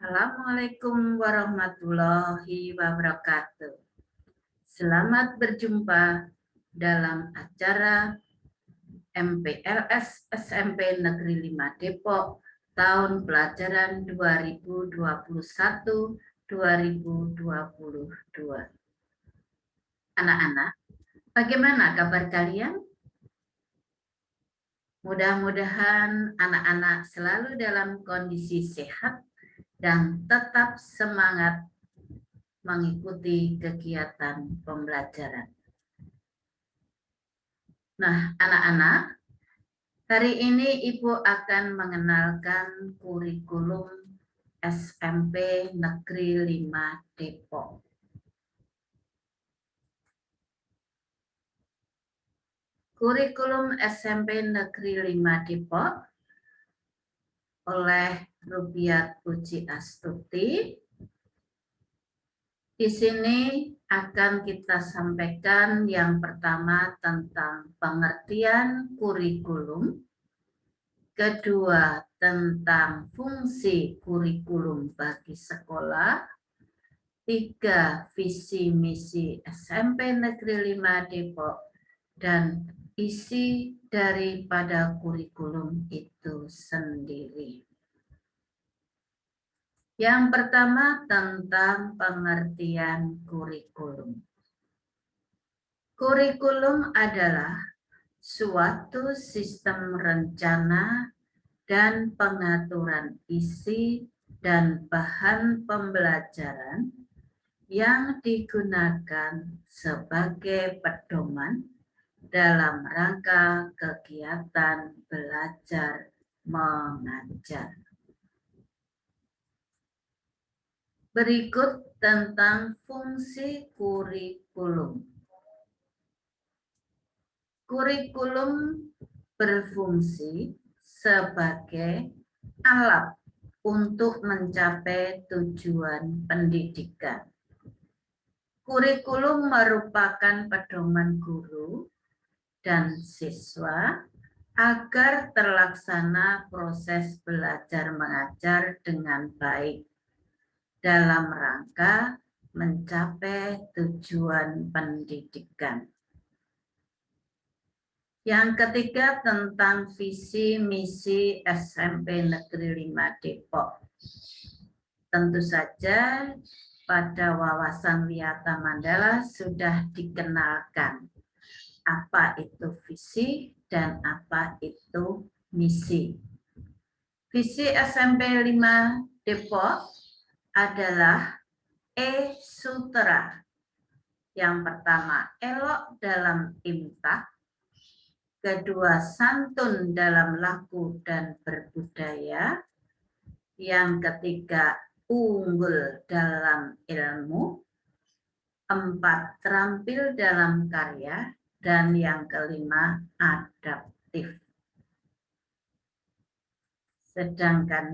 Assalamualaikum warahmatullahi wabarakatuh. Selamat berjumpa dalam acara MPLS SMP Negeri 5 Depok tahun pelajaran 2021-2022. Anak-anak, bagaimana kabar kalian? Mudah-mudahan anak-anak selalu dalam kondisi sehat dan tetap semangat mengikuti kegiatan pembelajaran. Nah, anak-anak, hari ini Ibu akan mengenalkan kurikulum SMP Negeri 5 Depok. Kurikulum SMP Negeri 5 Depok oleh Rubiat Puji Astuti. Di sini akan kita sampaikan yang pertama tentang pengertian kurikulum, kedua tentang fungsi kurikulum bagi sekolah, tiga visi misi SMP Negeri 5 Depok, dan isi daripada kurikulum itu sendiri. Yang pertama tentang pengertian kurikulum. Kurikulum adalah suatu sistem rencana dan pengaturan isi dan bahan pembelajaran yang digunakan sebagai pedoman dalam rangka kegiatan belajar mengajar. Berikut tentang fungsi kurikulum. Kurikulum berfungsi sebagai alat untuk mencapai tujuan pendidikan. Kurikulum merupakan pedoman guru dan siswa agar terlaksana proses belajar mengajar dengan baik dalam rangka mencapai tujuan pendidikan. Yang ketiga tentang visi misi SMP Negeri 5 Depok. Tentu saja pada wawasan Wiyata Mandala sudah dikenalkan apa itu visi dan apa itu misi. Visi SMP 5 Depok adalah Sutera. Yang pertama, elok dalam imtak. Kedua, santun dalam laku dan berbudaya. Yang ketiga, unggul dalam ilmu. 4, terampil dalam karya. Dan yang kelima, adaptif. Sedangkan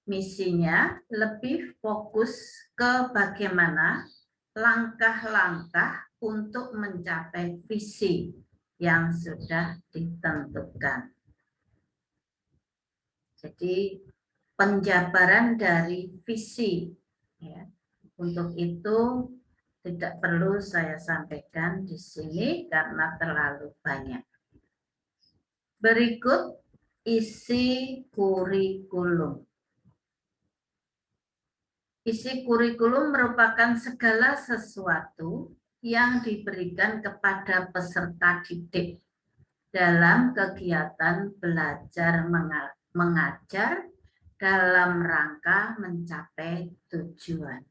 misinya lebih fokus ke bagaimana langkah-langkah untuk mencapai visi yang sudah ditentukan. Jadi penjabaran dari visi. Ya. Untuk itu tidak perlu saya sampaikan di sini karena terlalu banyak. Berikut isi kurikulum. Isi kurikulum merupakan segala sesuatu yang diberikan kepada peserta didik dalam kegiatan belajar mengajar dalam rangka mencapai tujuan.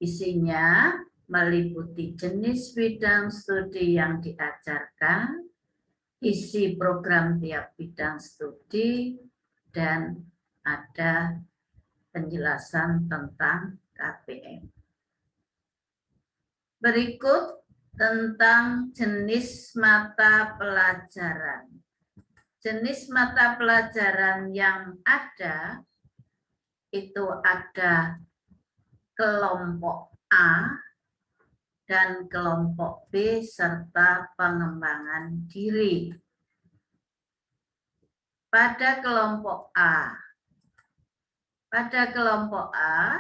Isinya meliputi jenis bidang studi yang diajarkan, isi program tiap bidang studi, dan ada penjelasan tentang KPM. Berikut tentang jenis mata pelajaran. Jenis mata pelajaran yang ada itu ada kelompok A dan kelompok B serta pengembangan diri. Pada kelompok A Pada kelompok A,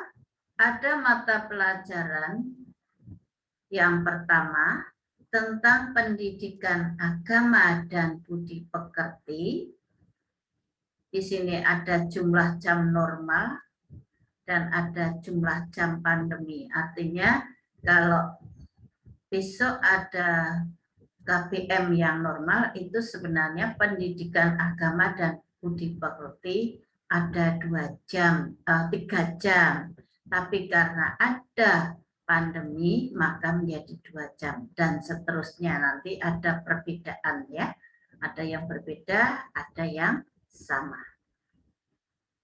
ada mata pelajaran yang pertama tentang pendidikan agama dan budi pekerti. Di sini ada jumlah jam normal dan ada jumlah jam pandemi. Artinya kalau besok ada KBM yang normal itu sebenarnya pendidikan agama dan budi pekerti ada 3 jam. Tapi karena ada pandemi maka menjadi 2 jam dan seterusnya, nanti ada perbedaan ya. Ada yang berbeda, ada yang sama.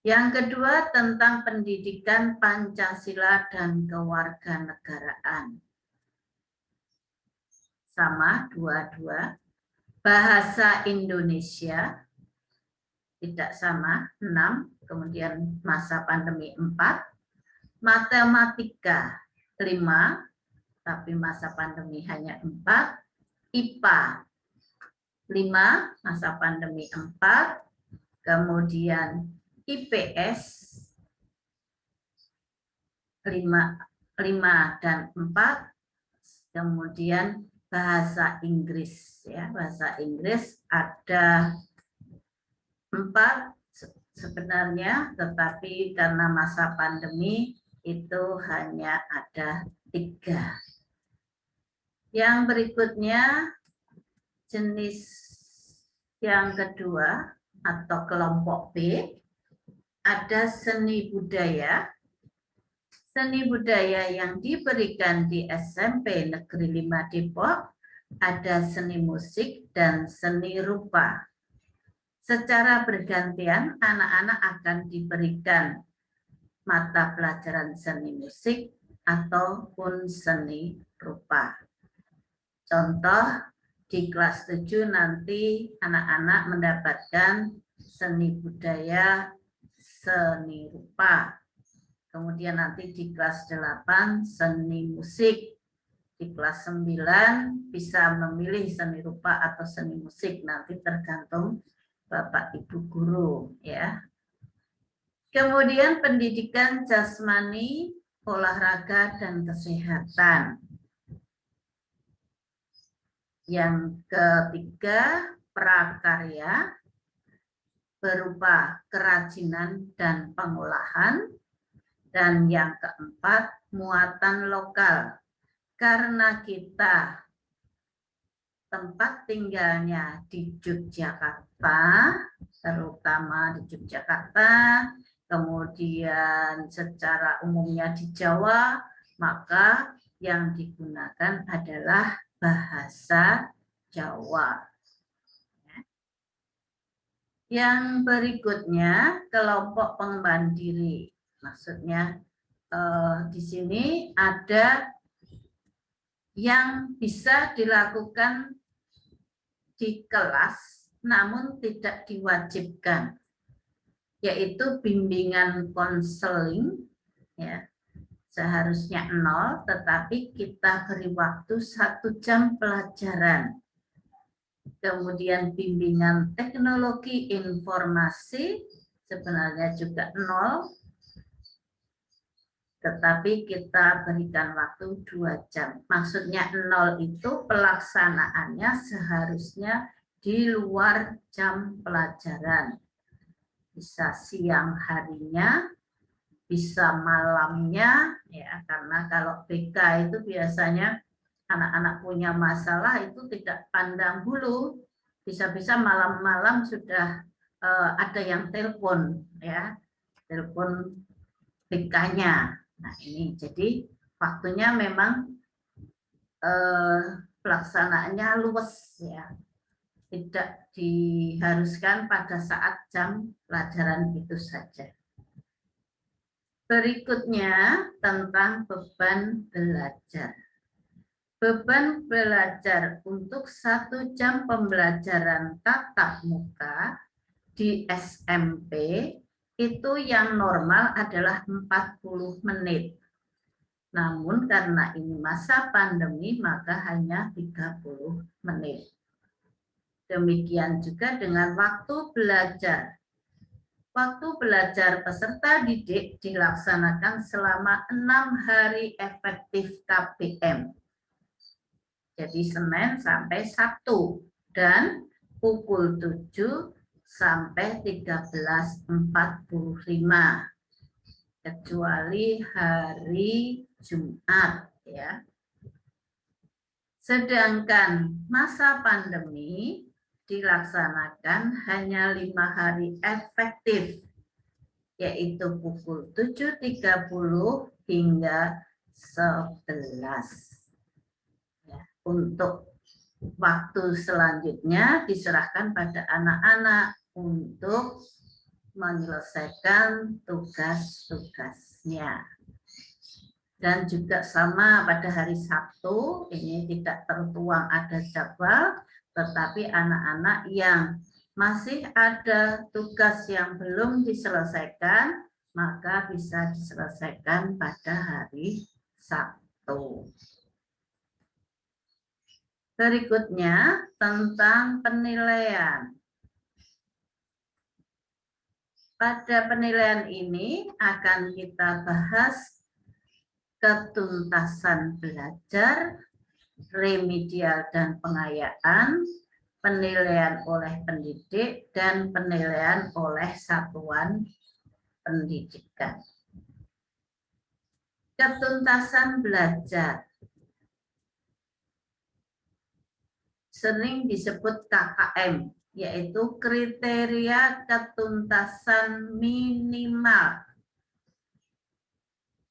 Yang kedua tentang pendidikan Pancasila dan kewarganegaraan. Sama dua-dua. Bahasa Indonesia tidak sama 6, kemudian masa pandemi 4, matematika 5, tapi masa pandemi hanya 4, IPA 5, masa pandemi 4, kemudian IPS 5 dan 4, kemudian bahasa Inggris ya, bahasa Inggris ada 4 sebenarnya, tetapi karena masa pandemi itu hanya ada 3. Yang berikutnya jenis yang kedua atau kelompok B, ada seni budaya. Seni budaya yang diberikan di SMP Negeri 5 Depok ada seni musik dan seni rupa. Secara bergantian anak-anak akan diberikan mata pelajaran seni musik ataupun seni rupa. Contoh di kelas 7 nanti anak-anak mendapatkan seni budaya, seni rupa. Kemudian nanti di kelas 8 seni musik. Di kelas 9 bisa memilih seni rupa atau seni musik, nanti tergantung Bapak Ibu guru ya. Kemudian pendidikan jasmani, olahraga dan kesehatan. Yang ketiga, prakarya berupa kerajinan dan pengolahan. Dan yang keempat, muatan lokal. Karena kita tempat tinggalnya di Yogyakarta, terutama di Yogyakarta, kemudian secara umumnya di Jawa, maka yang digunakan adalah bahasa Jawa. Yang berikutnya, kelompok pengembangan diri. Maksudnya di sini ada yang bisa dilakukan di kelas namun tidak diwajibkan, yaitu bimbingan konseling ya, seharusnya 0, tetapi kita beri waktu 1 jam pelajaran. Kemudian bimbingan teknologi informasi sebenarnya juga 0, tetapi kita berikan waktu 2 jam. Maksudnya 0 itu pelaksanaannya seharusnya di luar jam pelajaran. Bisa siang harinya, bisa malamnya, ya, karena kalau BK itu biasanya anak-anak punya masalah itu tidak pandang bulu, bisa-bisa malam-malam sudah ada yang telepon, ya, telepon BK-nya. Nah ini jadi waktunya memang pelaksanaannya luas ya, tidak diharuskan pada saat jam pelajaran itu saja. Berikutnya tentang beban belajar. Beban belajar untuk 1 jam pembelajaran tatap muka di SMP itu yang normal adalah 40 menit. Namun karena ini masa pandemi maka hanya 30 menit. Demikian juga dengan waktu belajar Waktu belajar peserta didik dilaksanakan selama 6 hari efektif KPM. Jadi Senin sampai Sabtu dan pukul 7 sampai 13.45 kecuali hari Jumat ya. Sedangkan masa pandemi dilaksanakan hanya 5 hari efektif, yaitu pukul 7.30 hingga 11. Ya, untuk waktu selanjutnya diserahkan pada anak-anak untuk menyelesaikan tugas-tugasnya. Dan juga sama pada hari Sabtu, ini tidak tertuang ada jadwal, tetapi anak-anak yang masih ada tugas yang belum diselesaikan, maka bisa diselesaikan pada hari Sabtu. Berikutnya tentang penilaian. Pada penilaian ini akan kita bahas ketuntasan belajar, remedial dan pengayaan, penilaian oleh pendidik, dan penilaian oleh satuan pendidikan. Ketuntasan belajar sering disebut KKM, yaitu kriteria ketuntasan minimal.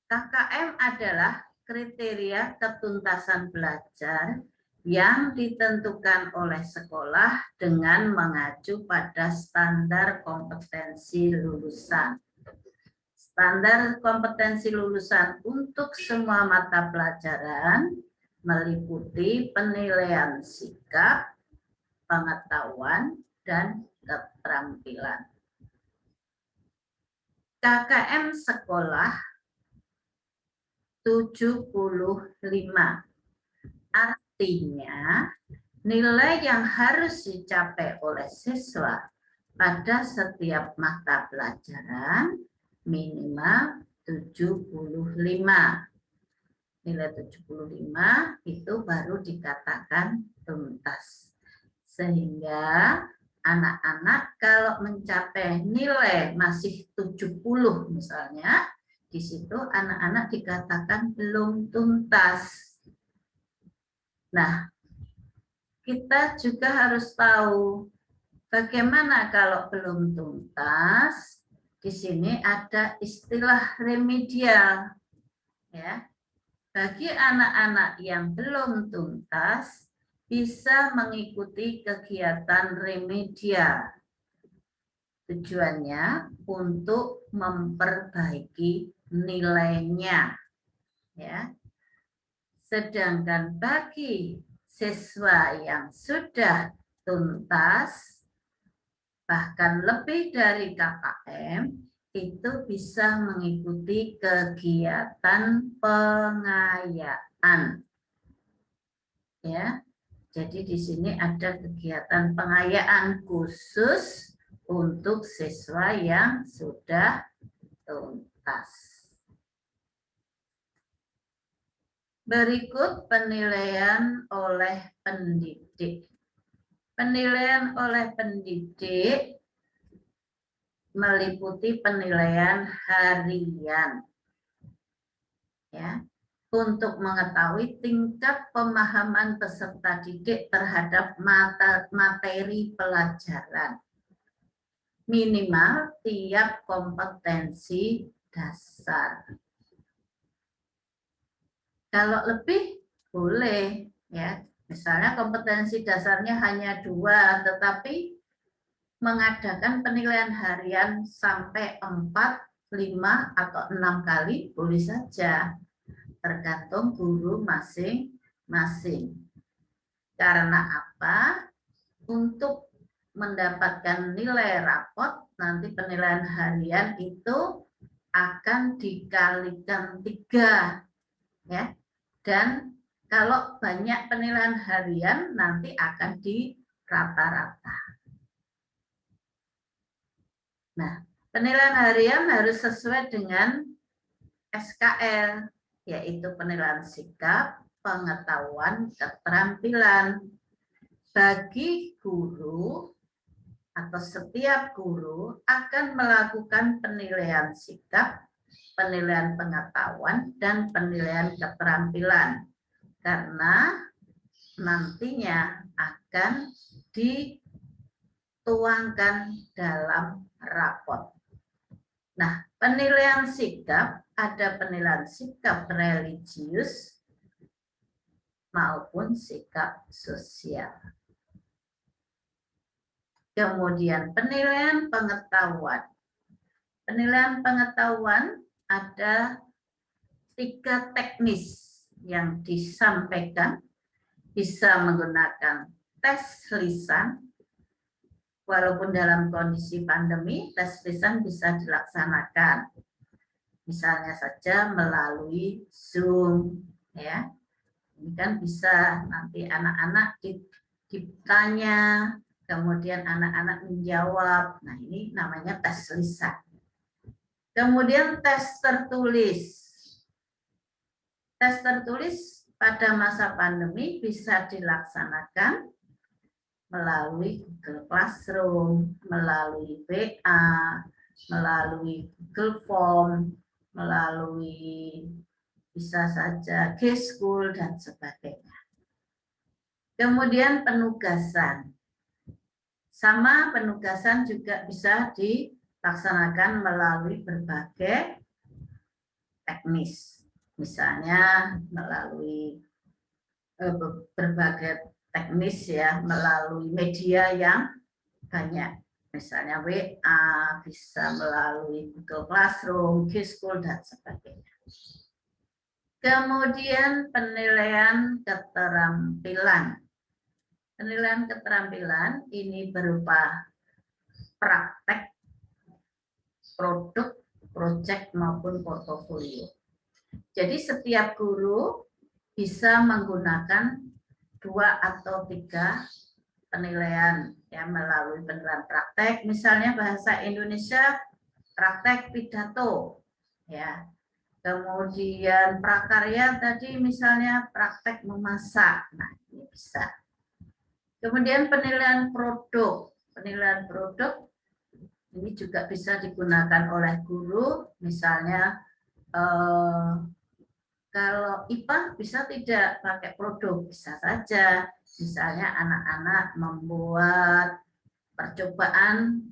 KKM adalah kriteria ketuntasan belajar yang ditentukan oleh sekolah dengan mengacu pada standar kompetensi lulusan. Standar kompetensi lulusan untuk semua mata pelajaran meliputi penilaian sikap, pengetahuan, dan keterampilan. KKM sekolah 75. Artinya, nilai yang harus dicapai oleh siswa pada setiap mata pelajaran minimal 75. Nilai 75 itu baru dikatakan tuntas. Sehingga anak-anak kalau mencapai nilai masih 70 misalnya, di situ anak-anak dikatakan belum tuntas. Nah, kita juga harus tahu bagaimana kalau belum tuntas. Di sini ada istilah remedial. Ya. Bagi anak-anak yang belum tuntas, bisa mengikuti kegiatan remedial. Tujuannya untuk memperbaiki nilainya, ya. Sedangkan bagi siswa yang sudah tuntas, bahkan lebih dari KKM, itu bisa mengikuti kegiatan pengayaan. Ya, jadi di sini ada kegiatan pengayaan khusus untuk siswa yang sudah tuntas. Berikut penilaian oleh pendidik. Penilaian oleh pendidik meliputi penilaian harian. Ya, untuk mengetahui tingkat pemahaman peserta didik terhadap materi pelajaran. Minimal tiap kompetensi dasar. Kalau lebih boleh, ya. Misalnya kompetensi dasarnya hanya 2, tetapi mengadakan penilaian harian sampai 4, 5, atau 6 kali boleh saja. Tergantung guru masing-masing. Karena apa? Untuk mendapatkan nilai rapot, nanti penilaian harian itu akan dikalikan 3. Ya. Dan kalau banyak penilaian harian, nanti akan di rata-rata. Nah, Penilaian harian harus sesuai dengan SKL, yaitu penilaian sikap, pengetahuan, keterampilan. Bagi guru atau setiap guru akan melakukan penilaian sikap, penilaian pengetahuan, dan penilaian keterampilan. Karena nantinya akan dituangkan dalam rapot. Nah, penilaian sikap, ada penilaian sikap religius maupun sikap sosial. Kemudian penilaian pengetahuan. Penilaian pengetahuan ada 3 teknis yang disampaikan, bisa menggunakan tes lisan. Walaupun dalam kondisi pandemi, tes lisan bisa dilaksanakan. Misalnya saja melalui Zoom, ya. Ini kan bisa nanti anak-anak ditanya, kemudian anak-anak menjawab. Nah, ini namanya tes lisan. Kemudian tes tertulis. Tes tertulis pada masa pandemi bisa dilaksanakan melalui Google Classroom, melalui WA, melalui Google Form, melalui bisa saja G-School dan sebagainya. Kemudian penugasan. Sama penugasan juga bisa dilaksanakan melalui berbagai teknis. Misalnya melalui berbagai teknis ya, melalui media yang banyak. Misalnya WA, bisa melalui Google Classroom, G-School, dan sebagainya. Kemudian penilaian keterampilan. Penilaian keterampilan ini berupa praktek, produk, proyek maupun portofolio. Jadi setiap guru bisa menggunakan 2 atau 3 penilaian ya, melalui penilaian praktek, misalnya bahasa Indonesia praktek pidato ya. Kemudian prakarya tadi misalnya praktek memasak. Nah, ini bisa. Kemudian penilaian produk. Penilaian produk ini juga bisa digunakan oleh guru, misalnya kalau IPA bisa tidak pakai produk, bisa saja. Misalnya anak-anak membuat percobaan,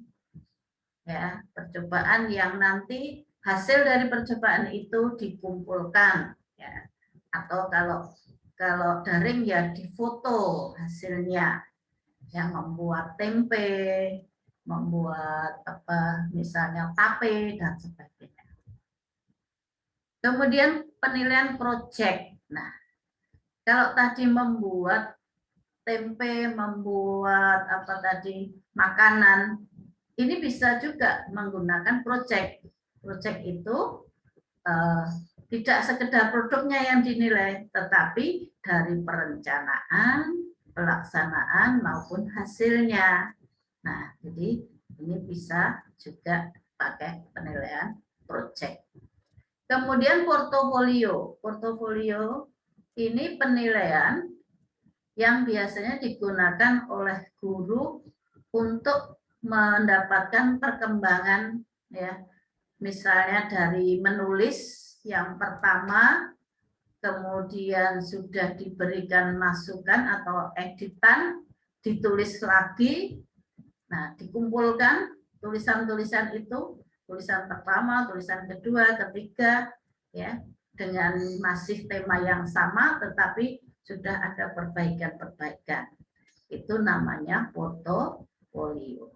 ya, percobaan yang nanti hasil dari percobaan itu dikumpulkan, ya. Atau kalau daring ya difoto hasilnya, yang membuat tempe, membuat apa, misalnya tape dan sebagainya. Kemudian penilaian proyek. Nah, kalau tadi membuat tempe, membuat apa tadi makanan, ini bisa juga menggunakan proyek. Proyek itu tidak sekedar produknya yang dinilai, tetapi dari perencanaan, pelaksanaan maupun hasilnya. Nah, jadi ini bisa juga pakai penilaian proyek. Kemudian portofolio. Portofolio ini penilaian yang biasanya digunakan oleh guru untuk mendapatkan perkembangan ya. Misalnya dari menulis yang pertama, kemudian sudah diberikan masukan atau editan, ditulis lagi, nah dikumpulkan tulisan-tulisan itu, tulisan pertama, tulisan kedua, ketiga, ya dengan masih tema yang sama, tetapi sudah ada perbaikan-perbaikan. Itu namanya portofolio.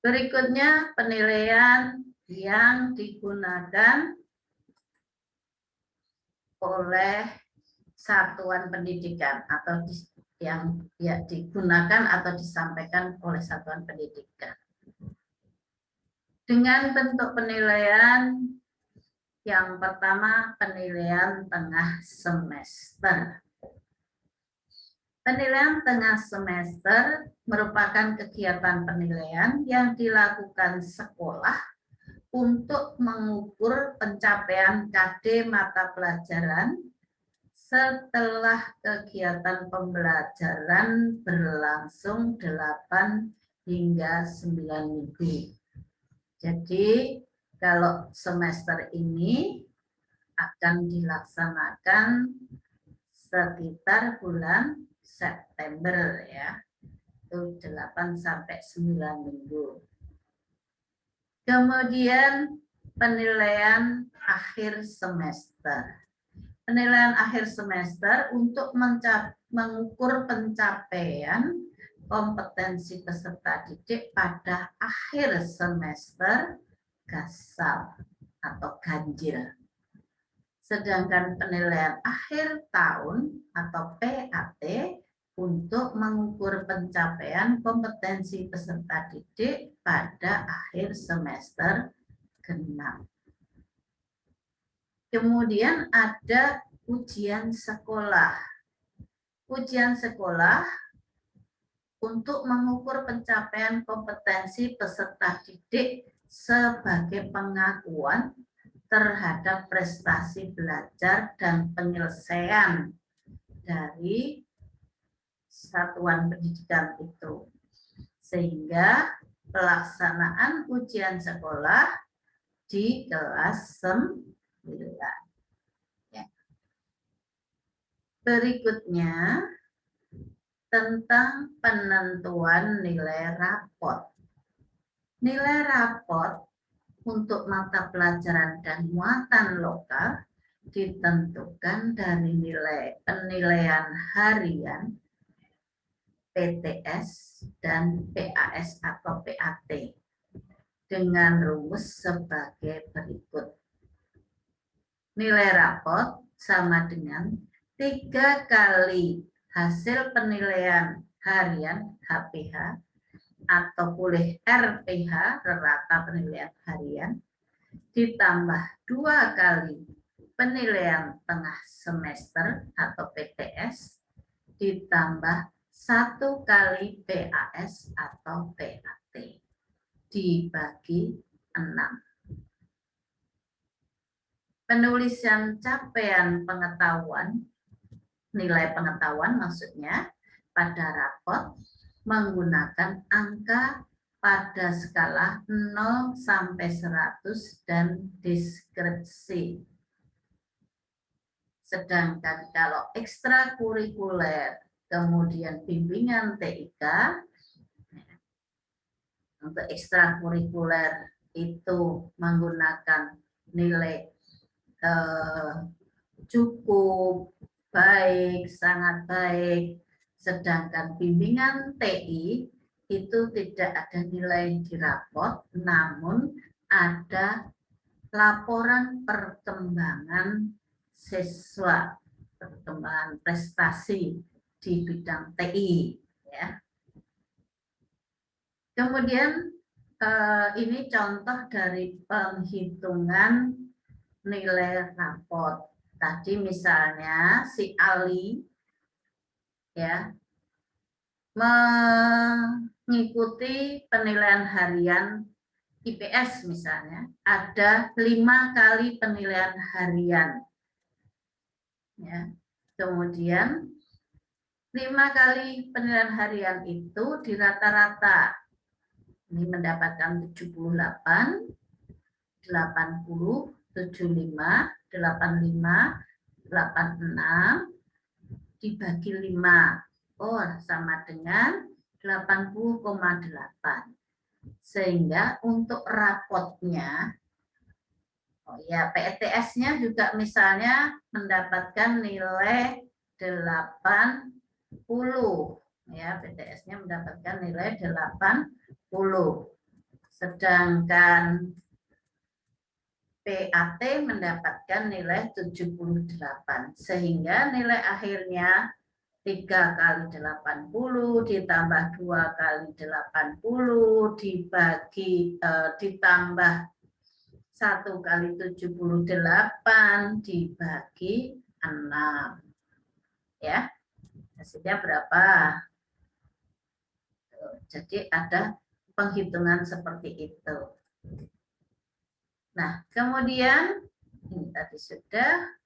Berikutnya penilaian yang digunakan oleh satuan pendidikan atau yang ya, digunakan atau disampaikan oleh satuan pendidikan. Dengan bentuk penilaian yang pertama, penilaian tengah semester. Penilaian tengah semester merupakan kegiatan penilaian yang dilakukan sekolah untuk mengukur pencapaian KD mata pelajaran setelah kegiatan pembelajaran berlangsung 8 hingga 9 minggu. Jadi kalau semester ini akan dilaksanakan sekitar bulan September ya. Itu 8 sampai 9 minggu. Kemudian penilaian akhir semester. Penilaian akhir semester untuk mengukur pencapaian kompetensi peserta didik pada akhir semester gasal atau ganjil. Sedangkan penilaian akhir tahun atau PAT untuk mengukur pencapaian kompetensi peserta didik pada akhir semester genap. Kemudian ada ujian sekolah. Ujian sekolah untuk mengukur pencapaian kompetensi peserta didik sebagai pengakuan terhadap prestasi belajar dan penyelesaian dari satuan pendidikan itu. Sehingga pelaksanaan ujian sekolah di kelas 9. Ya. Berikutnya tentang penentuan nilai rapot. Nilai rapot untuk mata pelajaran dan muatan lokal ditentukan dari nilai penilaian harian PTS dan PAS atau PAT dengan rumus sebagai berikut. Nilai rapot sama dengan 3 kali hasil penilaian harian HPH atau boleh RPH, rata penilaian harian, ditambah 2 kali penilaian tengah semester atau PTS, ditambah 1 kali PAS atau PAT, dibagi 6. Penulisan capaian pengetahuan, nilai pengetahuan maksudnya, pada rapot menggunakan angka pada skala 0 sampai 100 dan deskripsi. Sedangkan kalau ekstrakurikuler, kemudian bimbingan TIK, untuk ekstrakurikuler itu menggunakan nilai cukup, baik, sangat baik. Sedangkan bimbingan TI itu tidak ada nilai di rapot, namun ada laporan perkembangan siswa, perkembangan prestasi di bidang TI. Ya. Kemudian ini contoh dari penghitungan nilai rapot. Tadi misalnya si Ali ya mengikuti penilaian harian IPS misalnya, ada 5 kali penilaian harian. Ya. Kemudian 5 kali penilaian harian itu di rata-rata ini mendapatkan 78, 80, 75, 85, 86 dibagi 5. Oh, sama dengan 80,8. Sehingga untuk rapotnya, oh ya, PTS-nya juga misalnya mendapatkan nilai 80. Ya, PTS-nya mendapatkan nilai 80. Sedangkan PAT mendapatkan nilai 78. Sehingga nilai akhirnya 3 kali 80 ditambah 2 kali 80 dibagi ditambah 1 kali 78 dibagi 6. Ya. hasilnya berapa. Jadi ada penghitungan seperti itu. Nah, kemudian ini tadi sudah.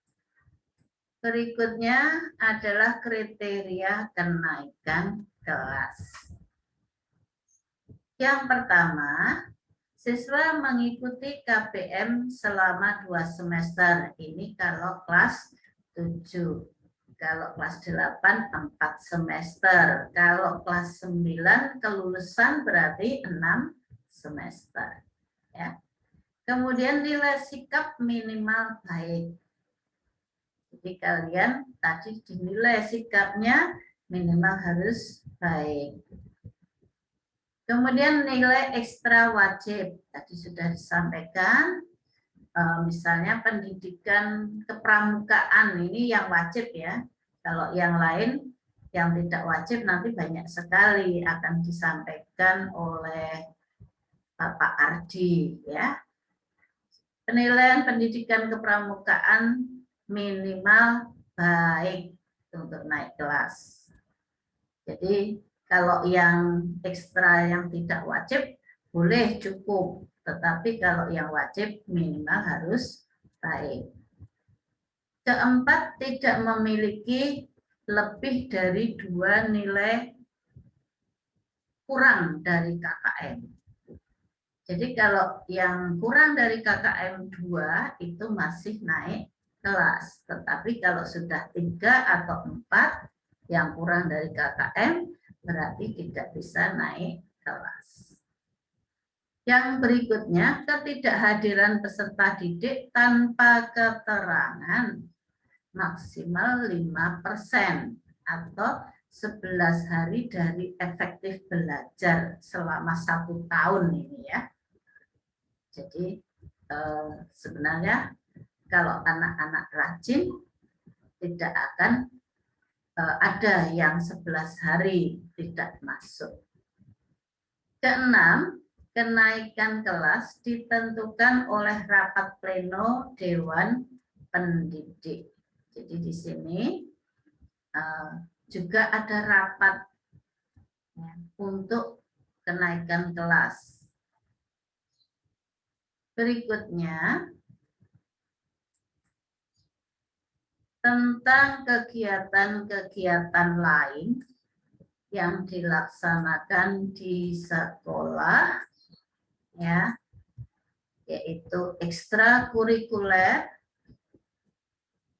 Berikutnya adalah kriteria kenaikan kelas. Yang pertama, siswa mengikuti KPM selama 2 semester. Ini kalau kelas 7. Kalau kelas 8, 4 semester. Kalau kelas 9, kelulusan berarti 6 semester. Ya. Kemudian nilai sikap minimal baik. Jadi kalian tadi dinilai sikapnya minimal harus baik. Kemudian nilai ekstra wajib. Tadi sudah disampaikan. Misalnya pendidikan kepramukaan ini yang wajib ya. Kalau yang lain yang tidak wajib nanti banyak sekali akan disampaikan oleh Bapak Ardi ya. Penilaian pendidikan kepramukaan minimal baik untuk naik kelas. Jadi kalau yang ekstra yang tidak wajib boleh cukup, tetapi kalau yang wajib minimal harus baik. Keempat, tidak memiliki lebih dari 2 nilai kurang dari KKM. Jadi kalau yang kurang dari KKM 2 itu masih naik kelas. Tetapi kalau sudah 3 atau 4 yang kurang dari KKM berarti tidak bisa naik kelas. Yang berikutnya, ketidakhadiran peserta didik tanpa keterangan maksimal 5% atau 11 hari dari efektif belajar selama 1 tahun ini ya. Jadi sebenarnya kalau anak-anak rajin tidak akan ada yang 11 hari tidak masuk. Keenam, kenaikan kelas ditentukan oleh rapat pleno Dewan Pendidik. Jadi di sini juga ada rapat ya, untuk kenaikan kelas. Berikutnya, tentang kegiatan-kegiatan lain yang dilaksanakan di sekolah, ya, yaitu ekstrakurikuler,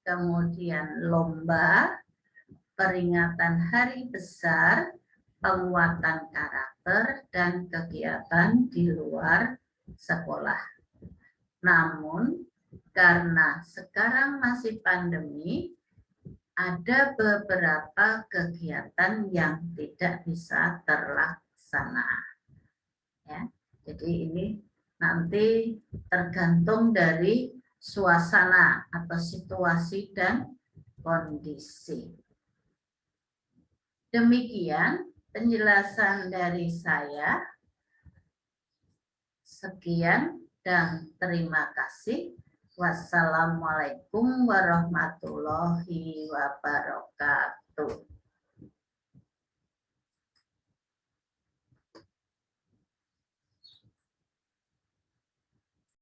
kemudian lomba, peringatan hari besar, penguatan karakter, dan kegiatan di luar sekolah. Namun, karena sekarang masih pandemi, ada beberapa kegiatan yang tidak bisa terlaksana. Ya, jadi ini nanti tergantung dari suasana atau situasi dan kondisi. Demikian penjelasan dari saya. Sekian dan terima kasih. Wassalamualaikum warahmatullahi wabarakatuh.